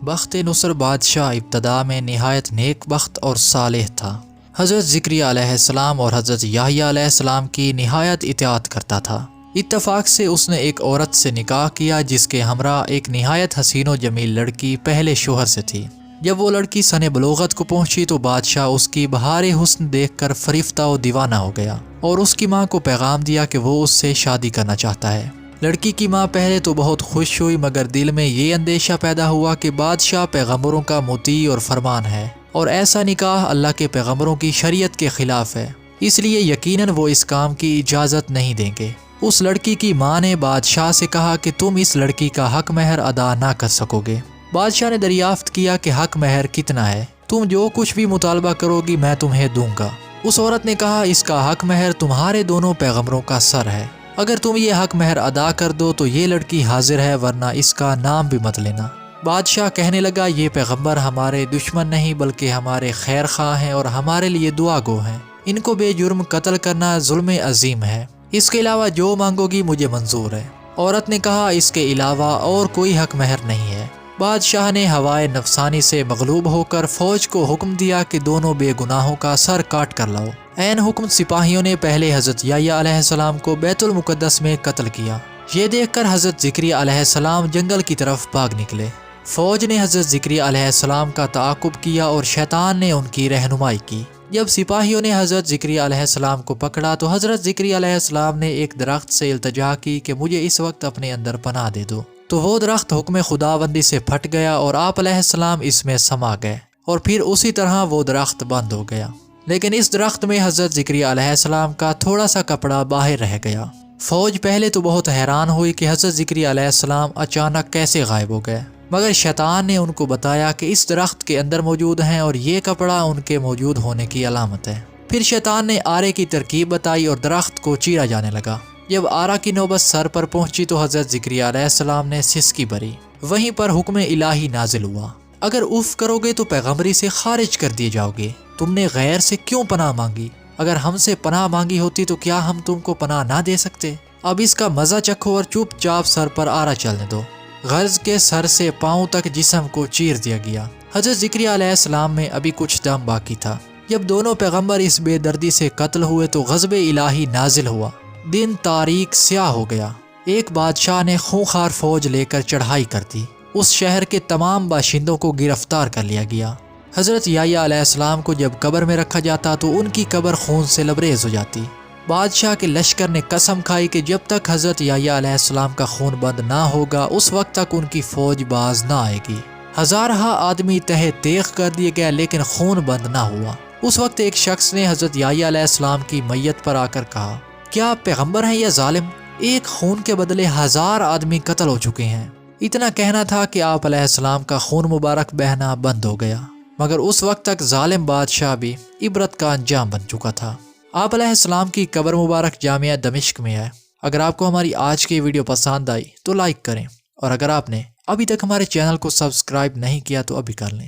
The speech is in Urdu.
بخت نصر بادشاہ ابتدا میں نہایت نیک بخت اور صالح تھا۔ حضرت زکریا علیہ السلام اور حضرت یحییٰ علیہ السلام کی نہایت اطاعت کرتا تھا۔ اتفاق سے اس نے ایک عورت سے نکاح کیا جس کے ہمراہ ایک نہایت حسین و جمیل لڑکی پہلے شوہر سے تھی۔ جب وہ لڑکی سن بلوغت کو پہنچی تو بادشاہ اس کی بہار حسن دیکھ کر فریفتہ و دیوانہ ہو گیا اور اس کی ماں کو پیغام دیا کہ وہ اس سے شادی کرنا چاہتا ہے۔ لڑکی کی ماں پہلے تو بہت خوش ہوئی، مگر دل میں یہ اندیشہ پیدا ہوا کہ بادشاہ پیغمبروں کا مطیع اور فرمان ہے اور ایسا نکاح اللہ کے پیغمبروں کی شریعت کے خلاف ہے، اس لیے یقیناً وہ اس کام کی اجازت نہیں دیں گے۔ اس لڑکی کی ماں نے بادشاہ سے کہا کہ تم اس لڑکی کا حق مہر ادا نہ کر سکو گے۔ بادشاہ نے دریافت کیا کہ حق مہر کتنا ہے؟ تم جو کچھ بھی مطالبہ کرو گی میں تمہیں دوں گا۔ اس عورت نے کہا اس کا حق مہر تمہارے دونوں پیغمبروں کا سر ہے، اگر تم یہ حق مہر ادا کر دو تو یہ لڑکی حاضر ہے، ورنہ اس کا نام بھی مت لینا۔ بادشاہ کہنے لگا یہ پیغمبر ہمارے دشمن نہیں بلکہ ہمارے خیر خواہ ہیں اور ہمارے لیے دعا گو ہیں، ان کو بے جرم قتل کرنا ظلم عظیم ہے، اس کے علاوہ جو مانگو گی مجھے منظور ہے۔ عورت نے کہا اس کے علاوہ اور کوئی حق مہر نہیں ہے۔ بادشاہ نے ہوائے نفسانی سے مغلوب ہو کر فوج کو حکم دیا کہ دونوں بے گناہوں کا سر کاٹ کر لاؤ۔ عین حکم سپاہیوں نے پہلے حضرت یحییٰ علیہ السلام کو بیت المقدس میں قتل کیا۔ یہ دیکھ کر حضرت زکریا علیہ السلام جنگل کی طرف بھاگ نکلے۔ فوج نے حضرت زکریا علیہ السلام کا تعاقب کیا اور شیطان نے ان کی رہنمائی کی۔ جب سپاہیوں نے حضرت زکریا علیہ السلام کو پکڑا تو حضرت زکریا علیہ السلام نے ایک درخت سے التجا کی کہ مجھے اس وقت اپنے اندر پناہ دے دو، تو وہ درخت حکم خداوندی سے پھٹ گیا اور آپ علیہ السلام اس میں سما گئے اور پھر اسی طرح وہ درخت بند ہو گیا۔ لیکن اس درخت میں حضرت زکریا علیہ السلام کا تھوڑا سا کپڑا باہر رہ گیا۔ فوج پہلے تو بہت حیران ہوئی کہ حضرت زکریا علیہ السلام اچانک کیسے غائب ہو گئے، مگر شیطان نے ان کو بتایا کہ اس درخت کے اندر موجود ہیں اور یہ کپڑا ان کے موجود ہونے کی علامت ہے۔ پھر شیطان نے آرے کی ترکیب بتائی اور درخت کو چیرا جانے لگا۔ جب آرا کی نوبت سر پر پہنچی تو حضرت زکریا علیہ السلام نے سسکی بھری، وہیں پر حکم الہی نازل ہوا، اگر اف کرو گے تو پیغمبری سے خارج کر دیے جاؤ گے، تم نے غیر سے کیوں پناہ مانگی؟ اگر ہم سے پناہ مانگی ہوتی تو کیا ہم تم کو پناہ نہ دے سکتے؟ اب اس کا مزہ چکھو اور چپ چاپ سر پر آرا چلنے دو۔ غرض کے سر سے پاؤں تک جسم کو چیر دیا گیا۔ حضرت زکریا علیہ السلام میں ابھی کچھ دم باقی تھا۔ جب دونوں پیغمبر اس بے دردی سے قتل ہوئے تو غضب الہی نازل ہوا، دن تاریک سیاہ ہو گیا۔ ایک بادشاہ نے خونخوار فوج لے کر چڑھائی کر دی، اس شہر کے تمام باشندوں کو گرفتار کر لیا گیا۔ حضرت یحییٰ علیہ السلام کو جب قبر میں رکھا جاتا تو ان کی قبر خون سے لبریز ہو جاتی۔ بادشاہ کے لشکر نے قسم کھائی کہ جب تک حضرت یحییٰ علیہ السلام کا خون بند نہ ہوگا اس وقت تک ان کی فوج باز نہ آئے گی۔ ہزارہ آدمی تہہ تیغ کر دیے گئے لیکن خون بند نہ ہوا۔ اس وقت ایک شخص نے حضرت یحییٰ علیہ السلام کی میت پر آ کر کہا کیا آپ پیغمبر ہیں یا ظالم؟ ایک خون کے بدلے 1000 آدمی قتل ہو چکے ہیں۔ اتنا کہنا تھا کہ آپ علیہ السلام کا خون مبارک بہنا بند ہو گیا، مگر اس وقت تک ظالم بادشاہ بھی عبرت کا انجام بن چکا تھا۔ آپ علیہ السلام کی قبر مبارک جامعہ دمشق میں ہے۔ اگر آپ کو ہماری آج کی ویڈیو پسند آئی تو لائک کریں، اور اگر آپ نے ابھی تک ہمارے چینل کو سبسکرائب نہیں کیا تو ابھی کر لیں۔